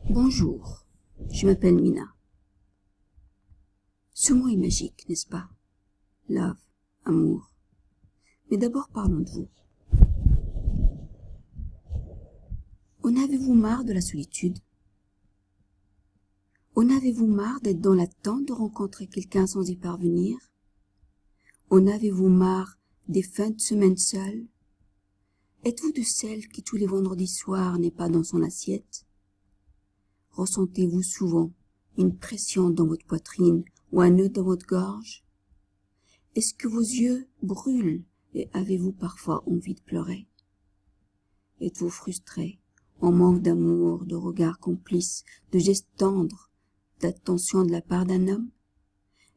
Bonjour, je m'appelle Mina. Ce mot est magique, n'est-ce pas? Love, amour. Mais d'abord parlons de vous. En avez-vous marre de la solitude? En avez-vous marre d'être dans l'attente de rencontrer quelqu'un sans y parvenir? En avez-vous marre des fins de semaine seules? Êtes-vous de celles qui tous les vendredis soirs n'est pas dans son assiette? Ressentez-vous souvent une pression dans votre poitrine ou un nœud dans votre gorge? Est-ce que vos yeux brûlent et avez-vous parfois envie de pleurer? Êtes-vous frustré, en manque d'amour, de regards complices, de gestes tendres, d'attention de la part d'un homme?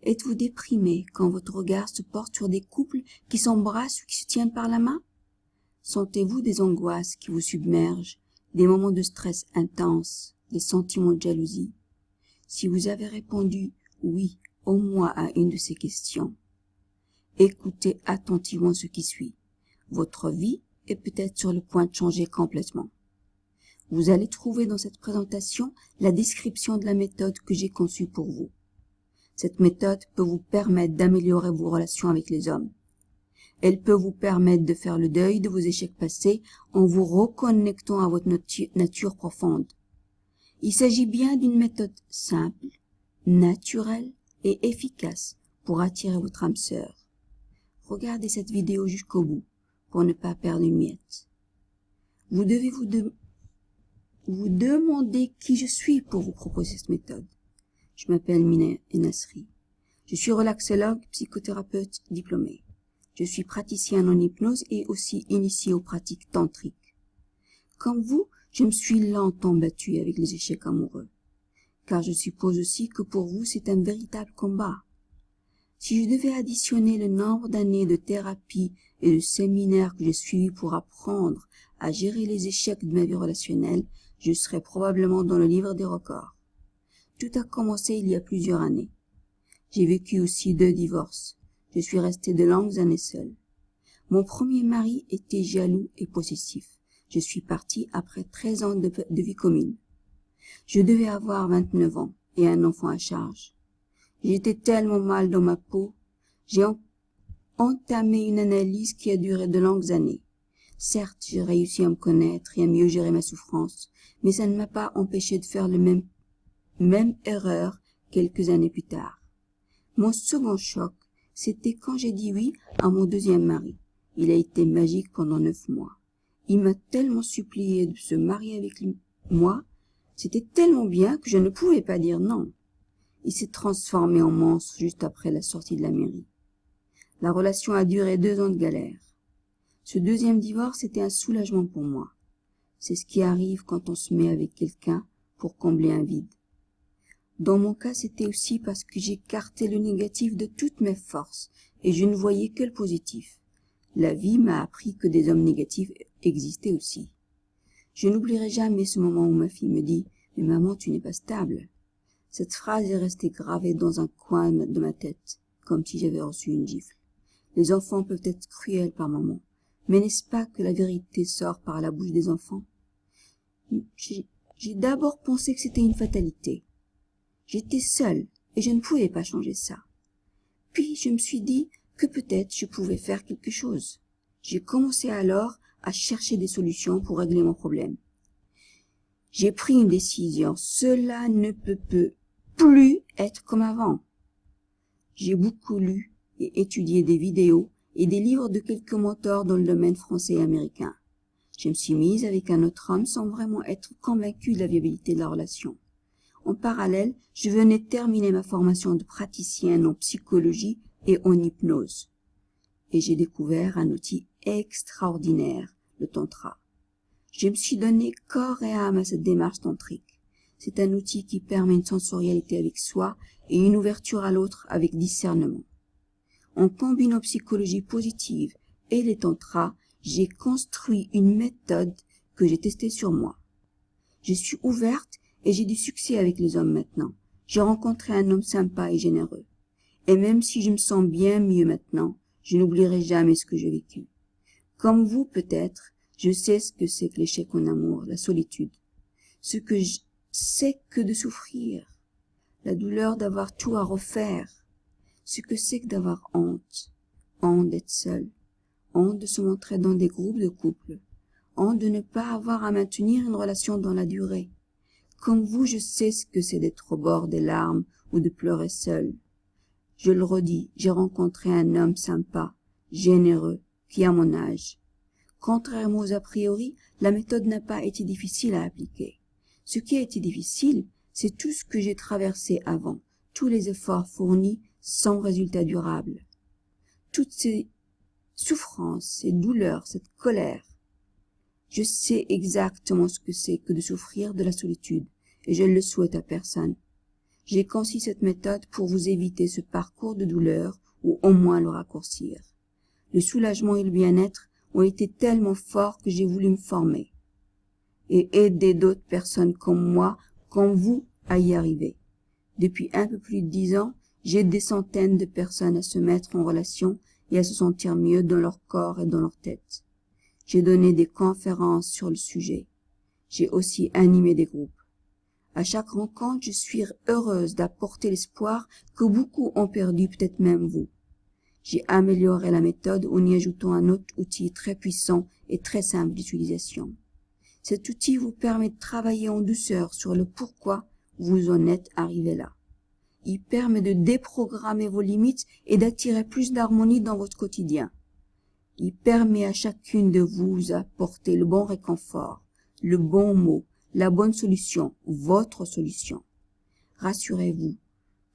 Êtes-vous déprimé quand votre regard se porte sur des couples qui s'embrassent ou qui se tiennent par la main? Sentez-vous des angoisses qui vous submergent, des moments de stress intenses, des sentiments de jalousie? Si vous avez répondu oui au moins à une de ces questions, écoutez attentivement ce qui suit. Votre vie est peut-être sur le point de changer complètement. Vous allez trouver dans cette présentation la description de la méthode que j'ai conçue pour vous. Cette méthode peut vous permettre d'améliorer vos relations avec les hommes. Elle peut vous permettre de faire le deuil de vos échecs passés en vous reconnectant à votre nature profonde. Il s'agit bien d'une méthode simple, naturelle et efficace pour attirer votre âme sœur. Regardez cette vidéo jusqu'au bout pour ne pas perdre une miette. Vous devez vous demander qui je suis pour vous proposer cette méthode. Je m'appelle Mina Enasri. Je suis relaxologue, psychothérapeute diplômé. Je suis praticien en hypnose et aussi initié aux pratiques tantriques. Comme vous, je me suis longtemps battue avec les échecs amoureux, car je suppose aussi que pour vous c'est un véritable combat. Si je devais additionner le nombre d'années de thérapie et de séminaires que j'ai suivis pour apprendre à gérer les échecs de ma vie relationnelle, je serais probablement dans le livre des records. Tout a commencé il y a plusieurs années. J'ai vécu aussi 2 divorces. Je suis restée de longues années seule. Mon premier mari était jaloux et possessif. Je suis partie après 13 ans de vie commune. Je devais avoir 29 ans et un enfant à charge. J'étais tellement mal dans ma peau. J'ai entamé une analyse qui a duré de longues années. Certes, j'ai réussi à me connaître et à mieux gérer ma souffrance, mais ça ne m'a pas empêché de faire la même erreur quelques années plus tard. Mon second choc, c'était quand j'ai dit oui à mon deuxième mari. Il a été magique pendant 9 mois. Il m'a tellement supplié de se marier avec moi. C'était tellement bien que je ne pouvais pas dire non. Il s'est transformé en monstre juste après la sortie de la mairie. La relation a duré 2 ans de galère. Ce deuxième divorce était un soulagement pour moi. C'est ce qui arrive quand on se met avec quelqu'un pour combler un vide. Dans mon cas, c'était aussi parce que j'écartais le négatif de toutes mes forces et je ne voyais que le positif. La vie m'a appris que des hommes négatifs existaient aussi. Je n'oublierai jamais ce moment où ma fille me dit « Mais maman, tu n'es pas stable ». Cette phrase est restée gravée dans un coin de ma tête, comme si j'avais reçu une gifle. Les enfants peuvent être cruels par moments, mais n'est-ce pas que la vérité sort par la bouche des enfants? J'ai d'abord pensé que c'était une fatalité. J'étais seule et je ne pouvais pas changer ça. Puis je me suis dit que peut-être je pouvais faire quelque chose. J'ai commencé alors à chercher des solutions pour régler mon problème. J'ai pris une décision. Cela ne peut plus être comme avant. J'ai beaucoup lu et étudié des vidéos et des livres de quelques mentors dans le domaine français et américain. Je me suis mise avec un autre homme sans vraiment être convaincue de la viabilité de la relation. En parallèle, je venais de terminer ma formation de praticienne en psychologie et en hypnose. Et j'ai découvert un outil extraordinaire, le tantra. Je me suis donné corps et âme à cette démarche tantrique. C'est un outil qui permet une sensorialité avec soi et une ouverture à l'autre avec discernement. En combinant psychologie positive et les tantras, j'ai construit une méthode que j'ai testée sur moi. Je suis ouverte et j'ai du succès avec les hommes maintenant. J'ai rencontré un homme sympa et généreux. Et même si je me sens bien mieux maintenant, je n'oublierai jamais ce que j'ai vécu. Comme vous peut-être, je sais ce que c'est que l'échec en amour, la solitude. Ce c'est que de souffrir, la douleur d'avoir tout à refaire, ce que c'est que d'avoir honte, honte d'être seul, honte de se montrer dans des groupes de couples, honte de ne pas avoir à maintenir une relation dans la durée. Comme vous, je sais ce que c'est d'être au bord des larmes ou de pleurer seul. Je le redis, j'ai rencontré un homme sympa, généreux, qui a mon âge. Contrairement aux a priori, la méthode n'a pas été difficile à appliquer. Ce qui a été difficile, c'est tout ce que j'ai traversé avant, tous les efforts fournis sans résultat durable. Toutes ces souffrances, ces douleurs, cette colère. Je sais exactement ce que c'est que de souffrir de la solitude, et je ne le souhaite à personne. J'ai conçu cette méthode pour vous éviter ce parcours de douleur, ou au moins le raccourcir. Le soulagement et le bien-être ont été tellement forts que j'ai voulu me former et aider d'autres personnes comme moi, comme vous, à y arriver. Depuis un peu plus de 10 ans, j'aide des centaines de personnes à se mettre en relation et à se sentir mieux dans leur corps et dans leur tête. J'ai donné des conférences sur le sujet. J'ai aussi animé des groupes. À chaque rencontre, je suis heureuse d'apporter l'espoir que beaucoup ont perdu, peut-être même vous. J'ai amélioré la méthode en y ajoutant un autre outil très puissant et très simple d'utilisation. Cet outil vous permet de travailler en douceur sur le pourquoi vous en êtes arrivé là. Il permet de déprogrammer vos limites et d'attirer plus d'harmonie dans votre quotidien. Il permet à chacune de vous d'apporter le bon réconfort, le bon mot, la bonne solution, votre solution. Rassurez-vous,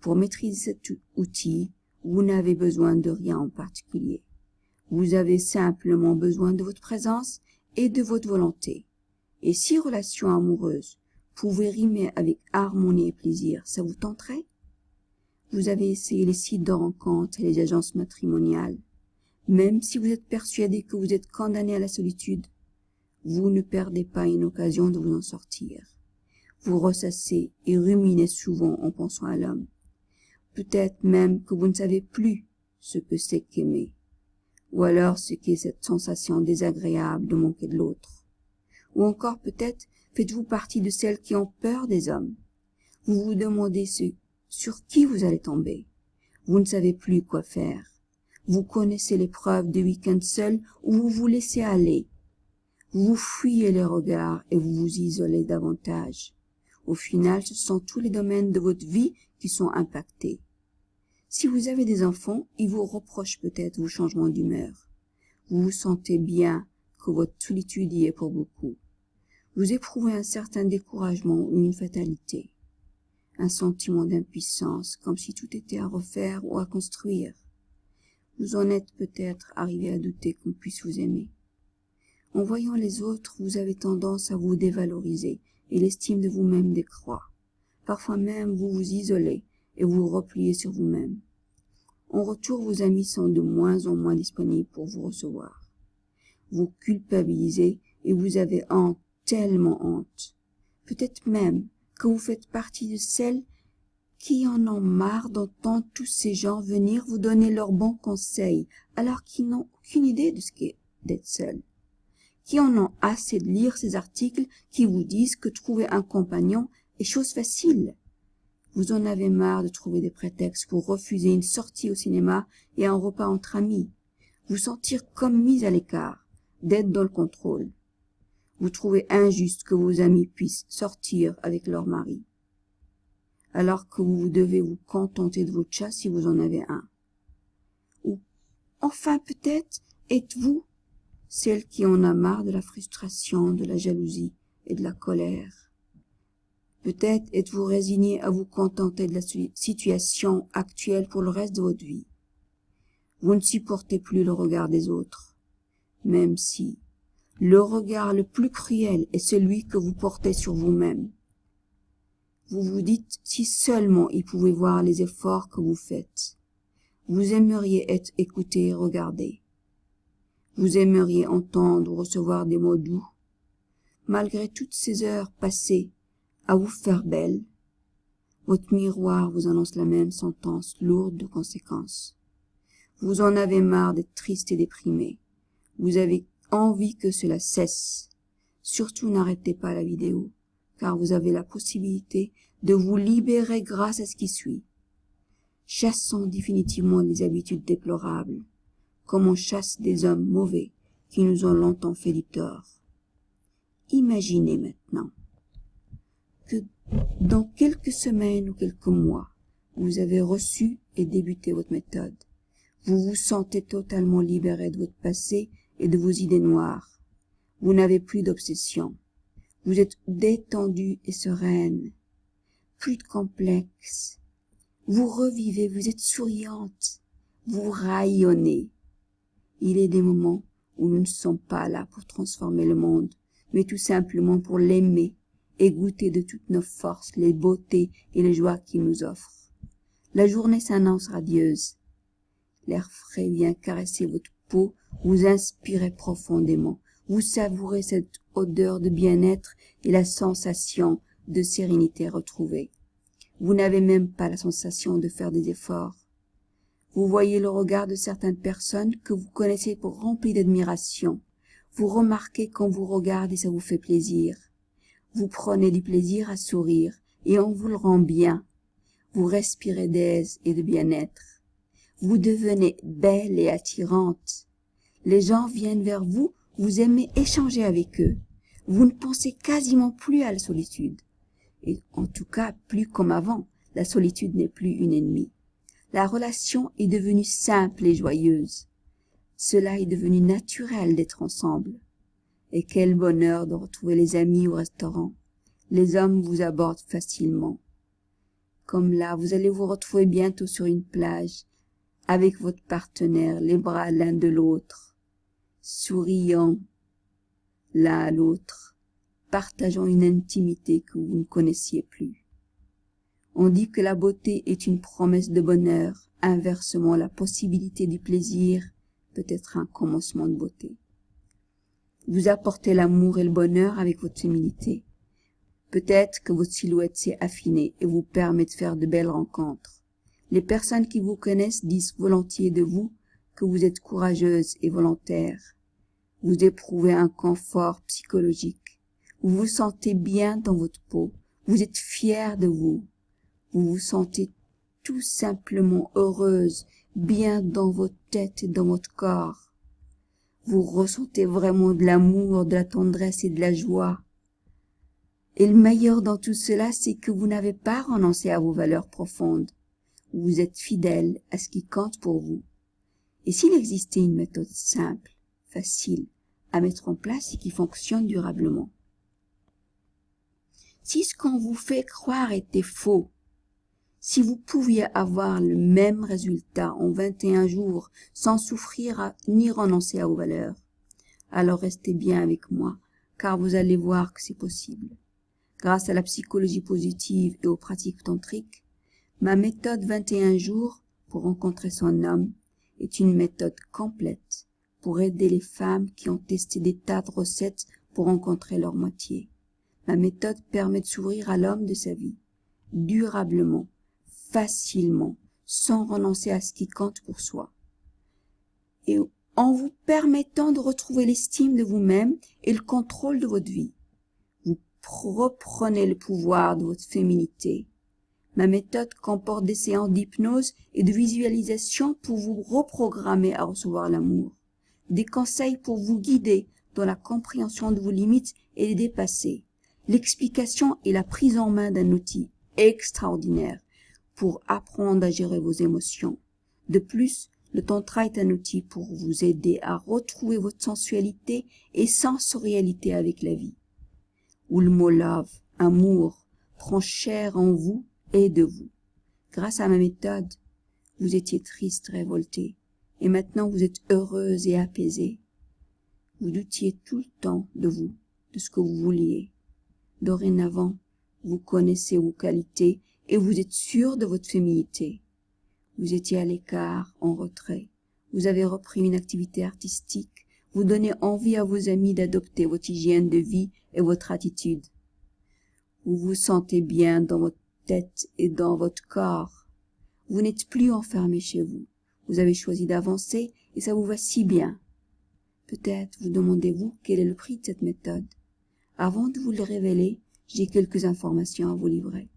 pour maîtriser cet outil, vous n'avez besoin de rien en particulier. Vous avez simplement besoin de votre présence et de votre volonté. Et si relation amoureuse pouvait rimer avec harmonie et plaisir, ça vous tenterait? Vous avez essayé les sites de rencontres et les agences matrimoniales. Même si vous êtes persuadé que vous êtes condamné à la solitude, vous ne perdez pas une occasion de vous en sortir. Vous ressassez et ruminez souvent en pensant à l'homme. Peut-être même que vous ne savez plus ce que c'est qu'aimer, ou alors ce qu'est cette sensation désagréable de manquer de l'autre. Ou encore peut-être faites-vous partie de celles qui ont peur des hommes. Vous vous demandez sur qui vous allez tomber. Vous ne savez plus quoi faire. Vous connaissez l'épreuve des week-ends seuls où vous vous laissez aller. Vous fuyez les regards et vous vous isolez davantage. Au final, ce sont tous les domaines de votre vie qui sont impactés. Si vous avez des enfants, ils vous reprochent peut-être vos changements d'humeur. Vous vous sentez bien que votre solitude y est pour beaucoup. Vous éprouvez un certain découragement ou une fatalité. Un sentiment d'impuissance, comme si tout était à refaire ou à construire. Vous en êtes peut-être arrivé à douter qu'on puisse vous aimer. En voyant les autres, vous avez tendance à vous dévaloriser et l'estime de vous-même décroît. Parfois même, vous vous isolez et vous repliez sur vous-même. En retour, vos amis sont de moins en moins disponibles pour vous recevoir. Vous culpabilisez et vous avez honte, tellement honte. Peut-être même que vous faites partie de celles qui en ont marre d'entendre tous ces gens venir vous donner leurs bons conseils alors qu'ils n'ont aucune idée de ce qu'est d'être seul. Qui en ont assez de lire ces articles qui vous disent que trouver un compagnon est chose facile. Vous en avez marre de trouver des prétextes pour refuser une sortie au cinéma et un repas entre amis, vous sentir comme mis à l'écart, d'être dans le contrôle. Vous trouvez injuste que vos amis puissent sortir avec leur mari, alors que vous devez vous contenter de votre chat si vous en avez un. Ou enfin peut-être êtes-vous celle qui en a marre de la frustration, de la jalousie et de la colère. Peut-être êtes-vous résigné à vous contenter de la situation actuelle pour le reste de votre vie. Vous ne supportez plus le regard des autres, même si le regard le plus cruel est celui que vous portez sur vous-même. Vous vous dites si seulement ils pouvaient voir les efforts que vous faites. Vous aimeriez être écouté et regardé. Vous aimeriez entendre ou recevoir des mots doux. Malgré toutes ces heures passées à vous faire belle, votre miroir vous annonce la même sentence lourde de conséquences. Vous en avez marre d'être triste et déprimé. Vous avez envie que cela cesse. Surtout n'arrêtez pas la vidéo. car vous avez la possibilité de vous libérer grâce à ce qui suit. Chassons définitivement les habitudes déplorables, comme on chasse des hommes mauvais qui nous ont longtemps fait du tort. Imaginez maintenant que dans quelques semaines ou quelques mois, vous avez reçu et débuté votre méthode. Vous vous sentez totalement libéré de votre passé et de vos idées noires. Vous n'avez plus d'obsession. Vous êtes détendu et sereine. Plus de complexe. Vous revivez, vous êtes souriante. Vous rayonnez. Il est des moments où nous ne sommes pas là pour transformer le monde, mais tout simplement pour l'aimer et goûter de toutes nos forces, les beautés et les joies qu'il nous offre. La journée s'annonce radieuse. L'air frais vient caresser votre peau, vous inspirez profondément. Vous savourez cette odeur de bien-être et la sensation de sérénité retrouvée. Vous n'avez même pas la sensation de faire des efforts. Vous voyez le regard de certaines personnes que vous connaissez pour rempli d'admiration. Vous remarquez quand vous regardez, ça vous fait plaisir. Vous prenez du plaisir à sourire et on vous le rend bien. Vous respirez d'aise et de bien-être. Vous devenez belle et attirante. Les gens viennent vers vous, vous aimez échanger avec eux. Vous ne pensez quasiment plus à la solitude. Et en tout cas, plus comme avant, la solitude n'est plus une ennemie. La relation est devenue simple et joyeuse. Cela est devenu naturel d'être ensemble. Et quel bonheur de retrouver les amis au restaurant. Les hommes vous abordent facilement. Comme là, vous allez vous retrouver bientôt sur une plage, avec votre partenaire, les bras l'un de l'autre, souriant l'un à l'autre, partageant une intimité que vous ne connaissiez plus. On dit que la beauté est une promesse de bonheur. Inversement, la possibilité du plaisir peut être un commencement de beauté. Vous apportez l'amour et le bonheur avec votre féminité. Peut-être que votre silhouette s'est affinée et vous permet de faire de belles rencontres. Les personnes qui vous connaissent disent volontiers de vous que vous êtes courageuse et volontaire. Vous éprouvez un confort psychologique. Vous vous sentez bien dans votre peau. Vous êtes fière de vous. Vous vous sentez tout simplement heureuse, bien dans votre tête et dans votre corps. Vous ressentez vraiment de l'amour, de la tendresse et de la joie. Et le meilleur dans tout cela, c'est que vous n'avez pas renoncé à vos valeurs profondes. Vous êtes fidèle à ce qui compte pour vous. Et s'il existait une méthode simple, facile à mettre en place et qui fonctionne durablement. Si ce qu'on vous fait croire était faux, si vous pouviez avoir le même résultat en 21 jours sans souffrir ni renoncer à vos valeurs, alors restez bien avec moi, car vous allez voir que c'est possible. Grâce à la psychologie positive et aux pratiques tantriques, ma méthode 21 jours pour rencontrer son homme est une méthode complète pour aider les femmes qui ont testé des tas de recettes pour rencontrer leur moitié. Ma méthode permet de s'ouvrir à l'homme de sa vie, durablement, facilement, sans renoncer à ce qui compte pour soi. Et en vous permettant de retrouver l'estime de vous-même et le contrôle de votre vie. Vous reprenez le pouvoir de votre féminité. Ma méthode comporte des séances d'hypnose et de visualisation pour vous reprogrammer à recevoir l'amour. Des conseils pour vous guider dans la compréhension de vos limites et les dépasser. L'explication et la prise en main d'un outil extraordinaire pour apprendre à gérer vos émotions. De plus, le tantra est un outil pour vous aider à retrouver votre sensualité et sensorialité avec la vie. Où le mot love, amour, prend chair en vous et de vous. Grâce à ma méthode, vous étiez triste, révolté, et maintenant vous êtes heureuse et apaisée. Vous doutiez tout le temps de vous, de ce que vous vouliez. Dorénavant, vous connaissez vos qualités et vous êtes sûr de votre féminité. Vous étiez à l'écart, en retrait. Vous avez repris une activité artistique. Vous donnez envie à vos amis d'adopter votre hygiène de vie et votre attitude. Vous vous sentez bien dans votre tête et dans votre corps. Vous n'êtes plus enfermé chez vous. Vous avez choisi d'avancer et ça vous va si bien. Peut-être vous demandez-vous quel est le prix de cette méthode. Avant de vous le révéler, j'ai quelques informations à vous livrer.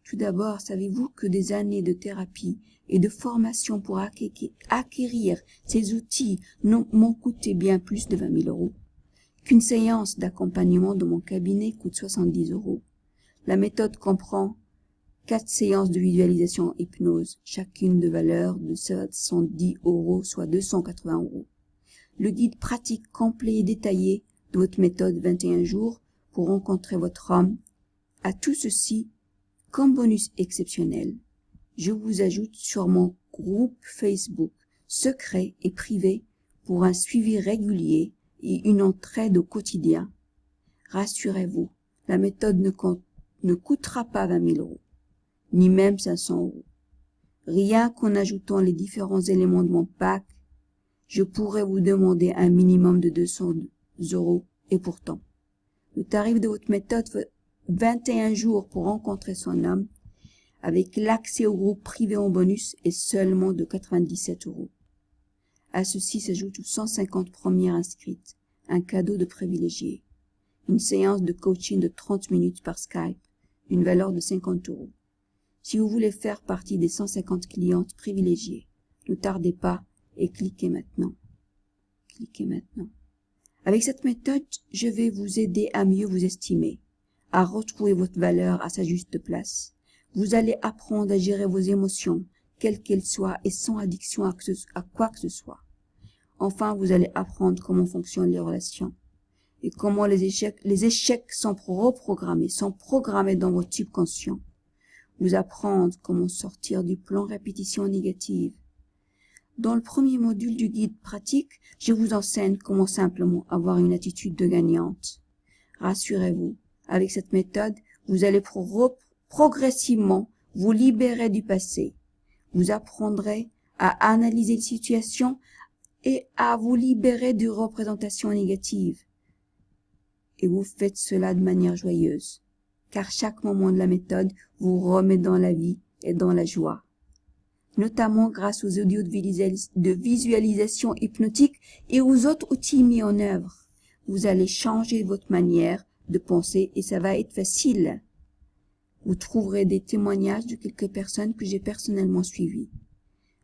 Tout d'abord, savez-vous que des années de thérapie et de formation pour acquérir ces outils m'ont coûté bien plus de 20 000 €, qu'une séance d'accompagnement de mon cabinet coûte 70 €. La méthode comprend 4 séances de visualisation hypnose, chacune de valeur de 70 €, soit 280 €. Le guide pratique complet et détaillé de votre méthode 21 jours pour rencontrer votre homme. À tout ceci, comme bonus exceptionnel, je vous ajoute sur mon groupe Facebook secret et privé pour un suivi régulier et une entraide au quotidien. Rassurez-vous, la méthode ne coûtera pas 20 000 €, ni même 500 €. Rien qu'en ajoutant les différents éléments de mon pack, je pourrais vous demander un minimum de 200 €, et pourtant, le tarif de votre méthode 21 jours pour rencontrer son homme, avec l'accès au groupe privé en bonus, est seulement de 97 €. À ceci s'ajoutent 150 premières inscrites, un cadeau de privilégié, une séance de coaching de 30 minutes par Skype, d'une valeur de 50 €. Si vous voulez faire partie des 150 clientes privilégiées, ne tardez pas et cliquez maintenant. Cliquez maintenant. Avec cette méthode, je vais vous aider à mieux vous estimer, à retrouver votre valeur à sa juste place. Vous allez apprendre à gérer vos émotions, quelles qu'elles soient, et sans addiction à quoi que ce soit. Enfin, vous allez apprendre comment fonctionnent les relations et comment les échecs sont reprogrammés, sont programmés dans votre subconscient. Vous apprendre comment sortir du plan répétition négative. Dans le premier module du guide pratique, je vous enseigne comment simplement avoir une attitude de gagnante. Rassurez-vous, avec cette méthode, vous allez progressivement vous libérer du passé. Vous apprendrez à analyser les situations et à vous libérer de représentations négatives. Et vous faites cela de manière joyeuse, car chaque moment de la méthode vous remet dans la vie et dans la joie. Notamment grâce aux audios de visualisation hypnotique et aux autres outils mis en œuvre. Vous allez changer votre manière de penser et ça va être facile. Vous trouverez des témoignages de quelques personnes que j'ai personnellement suivies.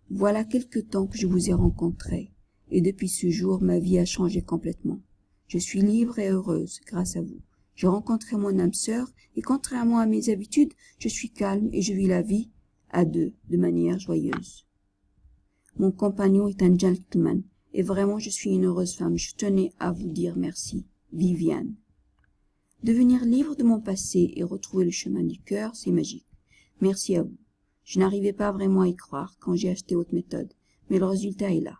Voilà quelque temps que je vous ai rencontrés et depuis ce jour, ma vie a changé complètement. Je suis libre et heureuse grâce à vous. J'ai rencontré mon âme sœur et contrairement à mes habitudes, je suis calme et je vis la vie à deux, de manière joyeuse. Mon compagnon est un gentleman, et vraiment je suis une heureuse femme. Je tenais à vous dire merci, Viviane. Devenir libre de mon passé et retrouver le chemin du cœur, c'est magique. Merci à vous. Je n'arrivais pas vraiment à y croire quand j'ai acheté votre méthode, mais le résultat est là.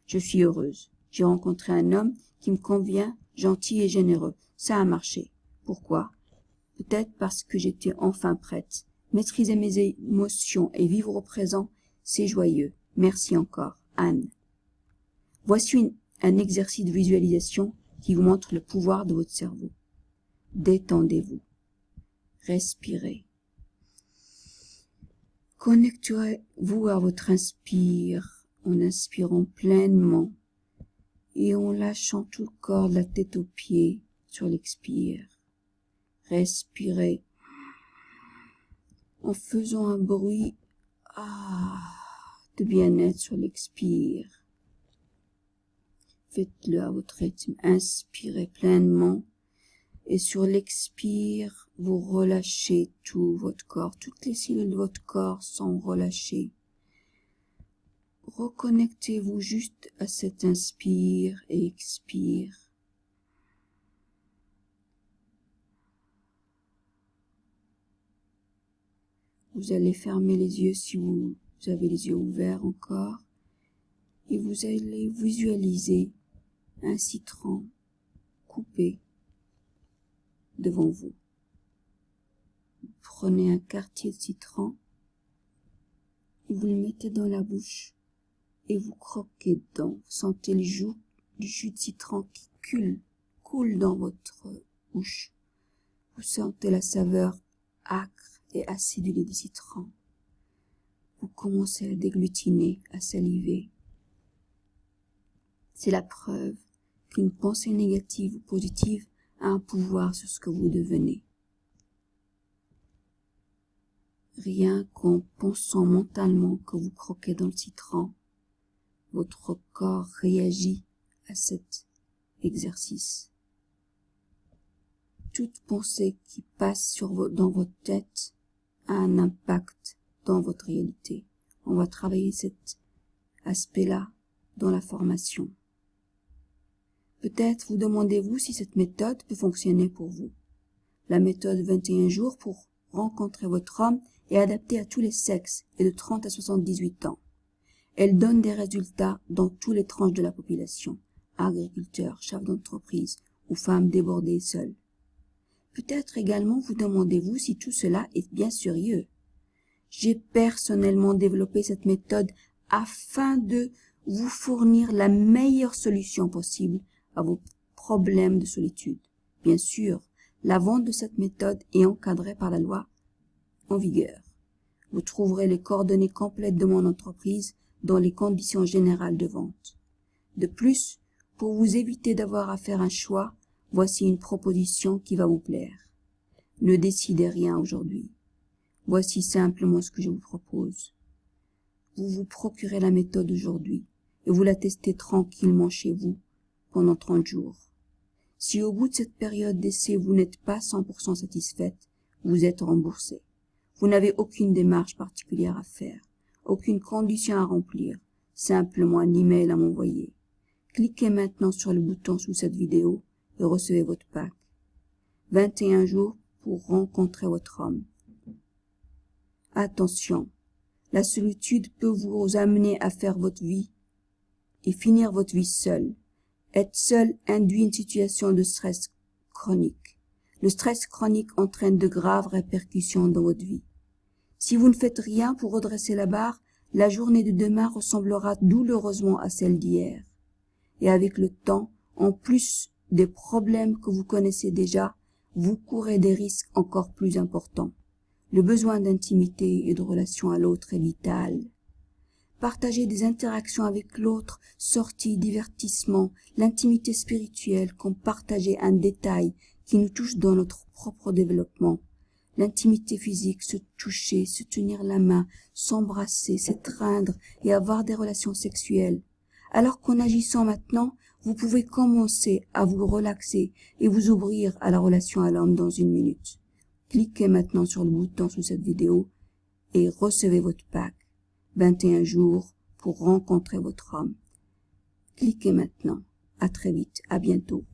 Je suis heureuse. J'ai rencontré un homme qui me convient, gentil et généreux. Ça a marché. Pourquoi? Peut-être parce que j'étais enfin prête. Maîtriser mes émotions et vivre au présent, c'est joyeux. Merci encore, Anne. Voici un exercice de visualisation qui vous montre le pouvoir de votre cerveau. Détendez-vous. Respirez. Connectez-vous à votre inspire en inspirant pleinement et en lâchant tout le corps de la tête aux pieds sur l'expire. Respirez en faisant un bruit de bien-être sur l'expire. Faites-le à votre rythme. Inspirez pleinement et sur l'expire, vous relâchez tout votre corps. Toutes les cellules de votre corps sont relâchées. Reconnectez-vous juste à cet inspire et expire. Vous allez fermer les yeux si vous avez les yeux ouverts encore et vous allez visualiser un citron coupé devant vous. Prenez un quartier de citron, vous le mettez dans la bouche et vous croquez dedans. Vous sentez le jus de citron qui coule dans votre bouche. Vous sentez la saveur âcre et acidulée du citron. Vous commencez à déglutiner, à saliver. C'est la preuve qu'une pensée négative ou positive a un pouvoir sur ce que vous devenez. Rien qu'en pensant mentalement que vous croquez dans le citron, votre corps réagit à cet exercice. Toute pensée qui passe dans votre tête a un impact dans votre réalité. On va travailler cet aspect-là dans la formation. Peut-être vous demandez-vous si cette méthode peut fonctionner pour vous. La méthode 21 jours pour rencontrer votre homme est adaptée à tous les sexes et de 30 à 78 ans. Elle donne des résultats dans toutes les tranches de la population, agriculteurs, chefs d'entreprise ou femmes débordées et seules. Peut-être également vous demandez-vous si tout cela est bien sérieux. J'ai personnellement développé cette méthode afin de vous fournir la meilleure solution possible à vos problèmes de solitude. Bien sûr, la vente de cette méthode est encadrée par la loi en vigueur. Vous trouverez les coordonnées complètes de mon entreprise dans les conditions générales de vente. De plus, pour vous éviter d'avoir à faire un choix, voici une proposition qui va vous plaire. Ne décidez rien aujourd'hui. Voici simplement ce que je vous propose. Vous vous procurez la méthode aujourd'hui et vous la testez tranquillement chez vous pendant 30 jours. Si au bout de cette période d'essai vous n'êtes pas 100% satisfaite, vous êtes remboursé. Vous n'avez aucune démarche particulière à faire, aucune condition à remplir, simplement un email à m'envoyer. Cliquez maintenant sur le bouton sous cette vidéo et recevez votre pack. 21 jours pour rencontrer votre homme. Attention, la solitude peut vous amener à faire votre vie et finir votre vie seul. Être seul induit une situation de stress chronique. Le stress chronique entraîne de graves répercussions dans votre vie. Si vous ne faites rien pour redresser la barre, la journée de demain ressemblera douloureusement à celle d'hier. Et avec le temps, en plus des problèmes que vous connaissez déjà, vous courez des risques encore plus importants. Le besoin d'intimité et de relation à l'autre est vital. Partager des interactions avec l'autre, sorties, divertissements, l'intimité spirituelle, comme partager un détail qui nous touche dans notre propre développement. L'intimité physique, se toucher, se tenir la main, s'embrasser, s'étreindre et avoir des relations sexuelles. Alors qu'en agissant maintenant, vous pouvez commencer à vous relaxer et vous ouvrir à la relation à l'homme dans 1 minute. Cliquez maintenant sur le bouton sous cette vidéo et recevez votre pack. 21 jours pour rencontrer votre homme. Cliquez maintenant. À très vite. À bientôt.